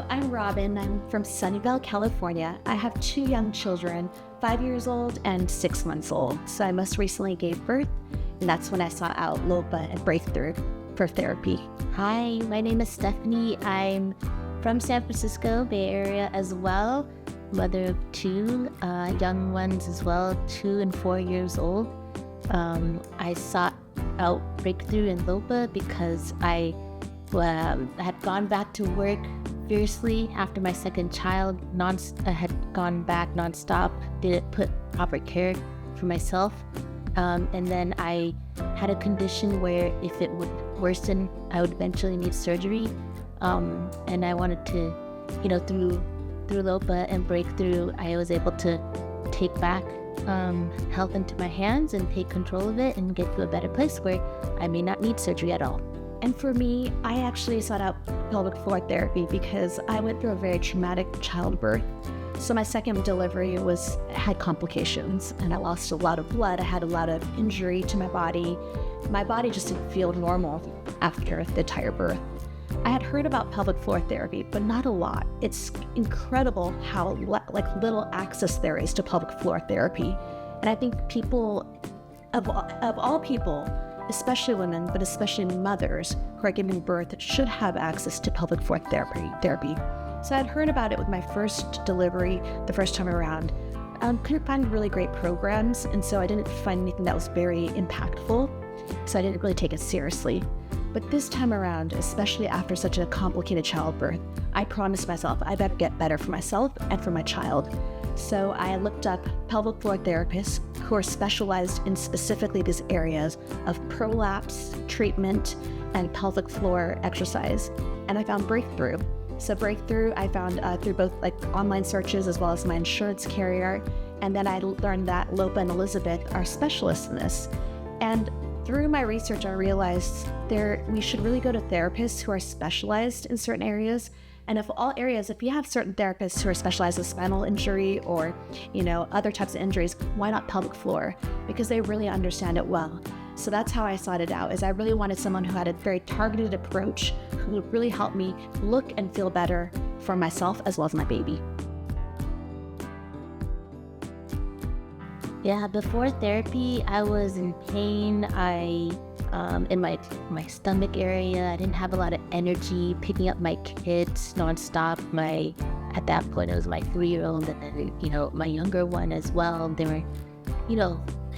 So I'm Robin. I'm from Sunnyvale, California. I have two young children, 5 years old and 6 months old. So I most recently gave birth, and that's when I sought out LOPA and Breakthrough for therapy. Hi, my name is Stephanie. I'm from San Francisco, Bay Area as well. Mother of two young ones as well, 2 and 4 years old. I sought out Breakthrough and LOPA because I had gone back to work fiercely after my second child. I had gone back nonstop, didn't put proper care for myself. And then I had a condition where if it would worsen, I would eventually need surgery. And I wanted to, through LOPA and Breakthrough, I was able to take back health into my hands and take control of it and get to a better place where I may not need surgery at all. And for me, I actually sought out pelvic floor therapy because I went through a very traumatic childbirth. So my second delivery had complications, and I lost a lot of blood. I had a lot of injury to my body. My body just didn't feel normal after the entire birth. I had heard about pelvic floor therapy, but not a lot. It's incredible how little access there is to pelvic floor therapy. And I think people, of all people, especially women, but especially mothers who are giving birth, should have access to pelvic floor therapy. So I'd heard about it with my first delivery the first time around. Couldn't find really great programs, and so I didn't find anything that was very impactful, so I didn't really take it seriously. But this time around, especially after such a complicated childbirth, I promised myself I better get better for myself and for my child. So I looked up pelvic floor therapists who are specialized in specifically these areas of prolapse, treatment, and pelvic floor exercise. And I found Breakthrough. So Breakthrough I found through both online searches as well as my insurance carrier. And then I learned that LOPA and Elizabeth are specialists in this. And through my research, I realized we should really go to therapists who are specialized in certain areas. And if you have certain therapists who are specialized in spinal injury or, other types of injuries, why not pelvic floor? Because they really understand it well. So that's how I sought it out, is I really wanted someone who had a very targeted approach, who would really help me look and feel better for myself as well as my baby. Yeah, before therapy, I was in pain. In my stomach area, I didn't have a lot of energy picking up my kids nonstop. At that point, it was my 3-year-old and then, my younger one as well. They were,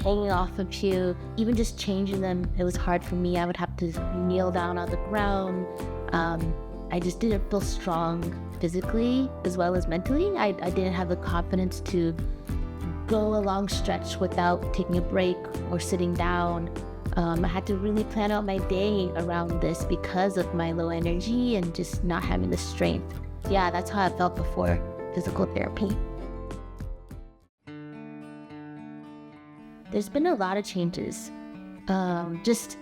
hanging off of you. Even just changing them, it was hard for me. I would have to kneel down on the ground. I just didn't feel strong physically as well as mentally. I didn't have the confidence to go a long stretch without taking a break or sitting down. I had to really plan out my day around this because of my low energy and just not having the strength. Yeah, that's how I felt before physical therapy. There's been a lot of changes. Just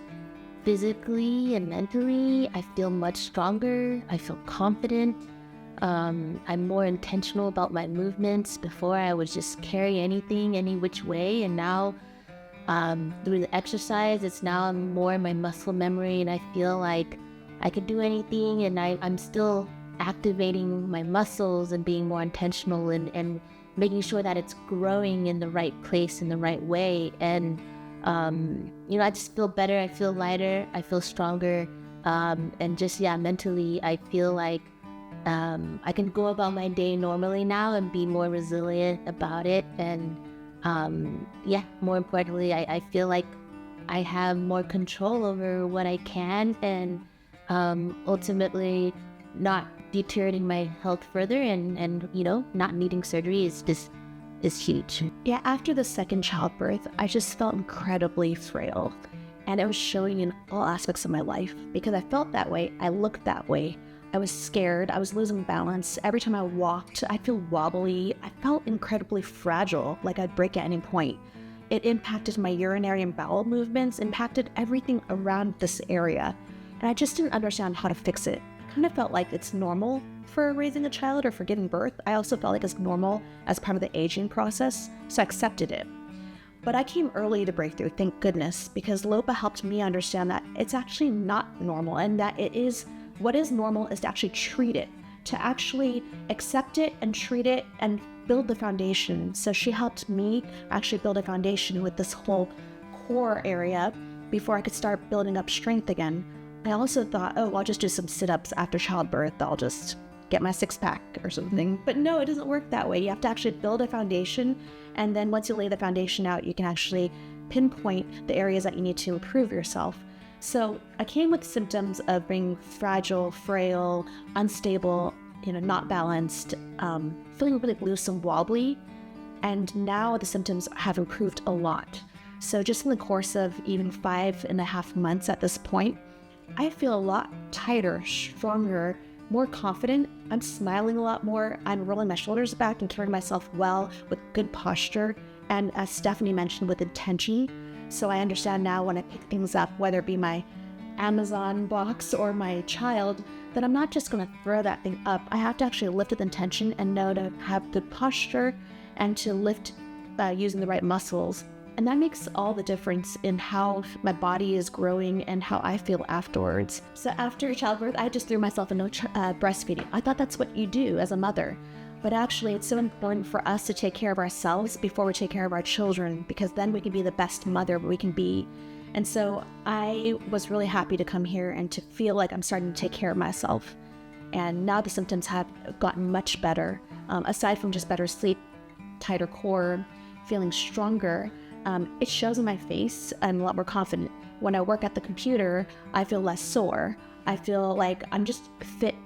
physically and mentally, I feel much stronger. I feel confident. I'm more intentional about my movements. Before, I would just carry anything, any which way, and now through the exercise, it's now more in my muscle memory, and I feel like I could do anything, and I'm still activating my muscles and being more intentional and making sure that it's growing in the right place in the right way. And I just feel better. I feel lighter. I feel stronger. And just mentally, I feel like I can go about my day normally now and be more resilient about it. And more importantly, I feel like I have more control over what I can, and ultimately not deteriorating my health further, and not needing surgery is huge. Yeah, after the second childbirth, I just felt incredibly frail, and it was showing in all aspects of my life because I felt that way. I looked that way. I was scared. I was losing balance. Every time I walked, I'd feel wobbly. I felt incredibly fragile, like I'd break at any point. It impacted my urinary and bowel movements, impacted everything around this area. And I just didn't understand how to fix it. I kind of felt like it's normal for raising a child or for giving birth. I also felt like it's normal as part of the aging process, so I accepted it. But I came early to Breakthrough, thank goodness, because LOPA helped me understand that it's actually not normal, and that what is normal is to actually treat it, to actually accept it and treat it and build the foundation. So she helped me actually build a foundation with this whole core area before I could start building up strength again. I also thought, oh, I'll just do some sit-ups after childbirth. I'll just get my six-pack or something. But no, it doesn't work that way. You have to actually build a foundation. And then once you lay the foundation out, you can actually pinpoint the areas that you need to improve yourself. So I came with symptoms of being fragile, frail, unstable, not balanced, feeling really loose and wobbly. And now the symptoms have improved a lot. So just in the course of even 5.5 months at this point, I feel a lot tighter, stronger, more confident. I'm smiling a lot more. I'm rolling my shoulders back and carrying myself well with good posture. And as Stephanie mentioned, with intention. So I understand now when I pick things up, whether it be my Amazon box or my child, that I'm not just going to throw that thing up. I have to actually lift with intention and know to have good posture and to lift using the right muscles. And that makes all the difference in how my body is growing and how I feel afterwards. So after childbirth, I just threw myself into breastfeeding. I thought that's what you do as a mother. But actually, it's so important for us to take care of ourselves before we take care of our children, because then we can be the best mother we can be. And so I was really happy to come here and to feel like I'm starting to take care of myself. And now the symptoms have gotten much better. Aside from just better sleep, tighter core, feeling stronger, it shows in my face. I'm a lot more confident. When I work at the computer, I feel less sore. I feel like I'm just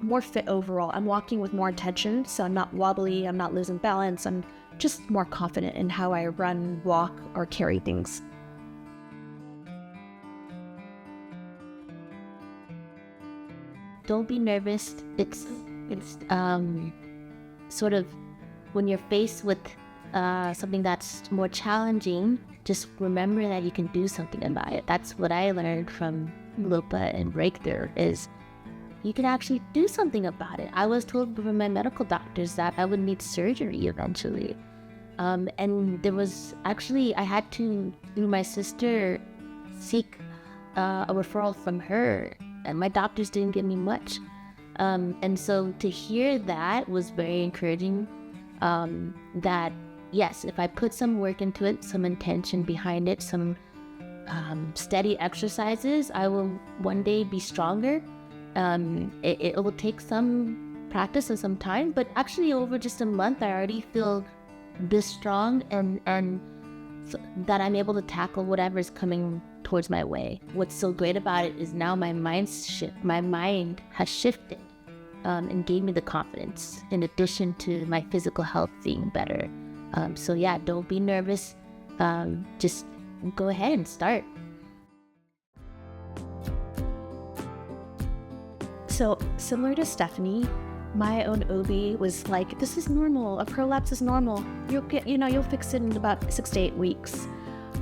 more fit overall. I'm walking with more intention, so I'm not wobbly, I'm not losing balance. I'm just more confident in how I run, walk, or carry things. Don't be nervous. It's sort of when you're faced with something that's more challenging, just remember that you can do something about it. That's what I learned from LOPA and Breakthrough, is you can actually do something about it. I was told by my medical doctors that I would need surgery eventually. And there was actually, I had to, through my sister, seek a referral from her. And my doctors didn't give me much. And so to hear that was very encouraging, that yes, if I put some work into it, some intention behind it, some steady exercises, I will one day be stronger. It will take some practice and some time, but actually over just a month, I already feel this strong and so that I'm able to tackle whatever is coming towards my way. What's so great about it is now my mind has shifted and gave me the confidence in addition to my physical health being better. So yeah, don't be nervous. Just go ahead and start. So similar to Stephanie, my own OB was like, this is normal. A prolapse is normal. You'll fix it in about 6 to 8 weeks.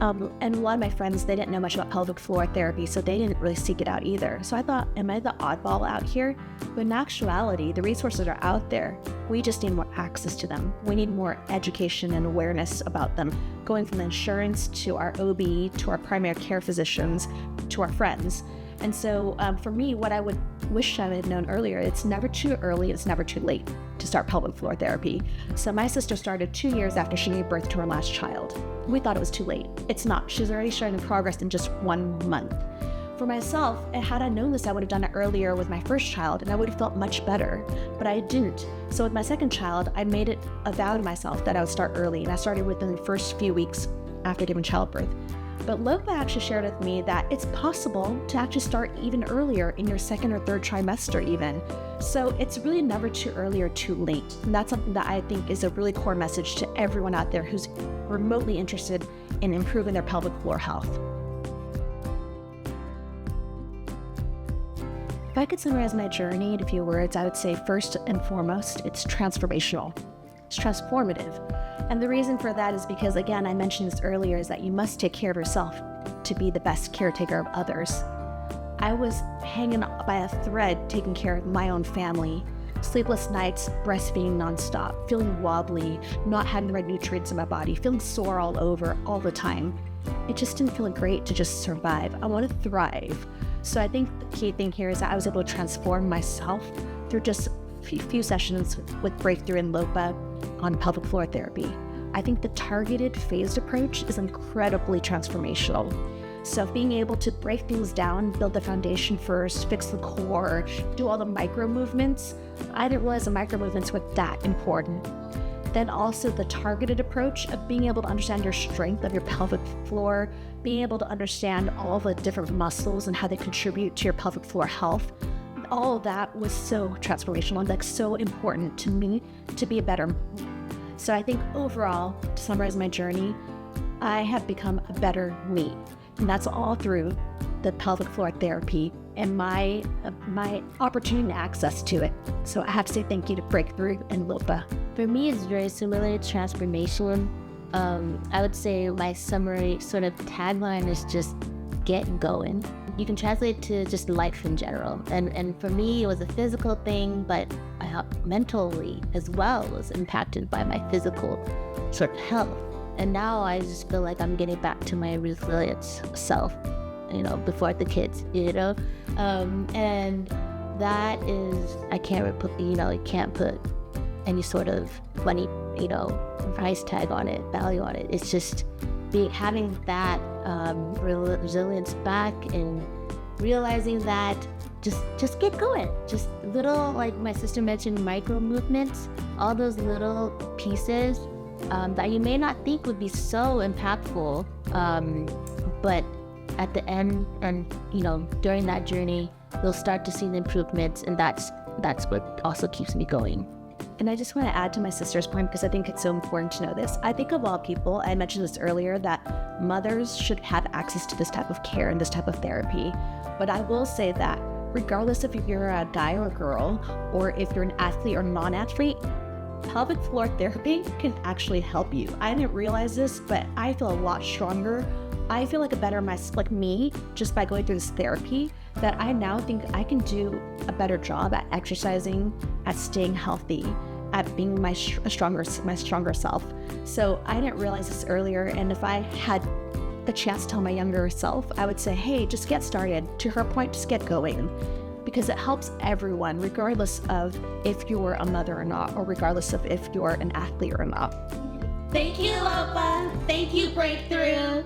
And a lot of my friends, they didn't know much about pelvic floor therapy, so they didn't really seek it out either. So I thought, am I the oddball out here? But in actuality, the resources are out there. We just need more access to them. We need more education and awareness about them, going from insurance to our OB, to our primary care physicians, to our friends. And so for me, what I would wish I had known earlier, it's never too early, it's never too late to start pelvic floor therapy. So my sister started 2 years after she gave birth to her last child. We thought it was too late. It's not. She's already showing progress in just 1 month. For myself, had I known this, I would have done it earlier with my first child and I would have felt much better, but I didn't. So with my second child, I made it a vow to myself that I would start early, and I started within the first few weeks after giving childbirth. But LOPA actually shared with me that it's possible to actually start even earlier in your second or third trimester even. So it's really never too early or too late. And that's something that I think is a really core message to everyone out there who's remotely interested in improving their pelvic floor health. If I could summarize my journey in a few words, I would say first and foremost, it's transformational. It's transformative. And the reason for that is because, again, I mentioned this earlier, is that you must take care of yourself to be the best caretaker of others. I was hanging by a thread taking care of my own family. Sleepless nights, breastfeeding nonstop, feeling wobbly, not having the right nutrients in my body, feeling sore all over all the time. It just didn't feel great to just survive. I want to thrive. So I think the key thing here is that I was able to transform myself through just few sessions with Breakthrough and LOPA on pelvic floor therapy. I think the targeted phased approach is incredibly transformational. So being able to break things down, build the foundation first, fix the core, do all the micro movements, I didn't realize the micro movements were that important. Then also the targeted approach of being able to understand your strength of your pelvic floor, being able to understand all the different muscles and how they contribute to your pelvic floor health. All of that was so transformational and like so important to me to be a better. So I think overall, to summarize my journey, I have become a better me. And that's all through the pelvic floor therapy and my opportunity and access to it. So I have to say thank you to Breakthrough and LOPA. For me, it's very similar to transformation. I would say my summary sort of tagline is just get going. You can translate to just life in general. And for me, it was a physical thing, but I mentally as well was impacted by my physical sort of health. And now I just feel like I'm getting back to my resilient self, before the kids, and that is, I can't put, you can't put any sort of money, price tag on it, value on it. It's just having that resilience back and realizing that just get going. Just little, like my sister mentioned, micro movements, all those little pieces that you may not think would be so impactful, but at the end and during that journey, you'll start to see the improvements, and that's what also keeps me going. And I just want to add to my sister's point because I think it's so important to know this. I think of all people, I mentioned this earlier, that mothers should have access to this type of care and this type of therapy. But I will say that regardless if you're a guy or a girl, or if you're an athlete or non-athlete, pelvic floor therapy can actually help you. I didn't realize this, but I feel a lot stronger. I feel like a better like me just by going through this therapy, that I now think I can do a better job at exercising, at staying healthy, at being my stronger self. So I didn't realize this earlier, and if I had the chance to tell my younger self, I would say, hey, just get started. To her point, just get going, because it helps everyone, regardless of if you're a mother or not, or regardless of if you're an athlete or not. Thank you, LOPA. Thank you, Breakthrough.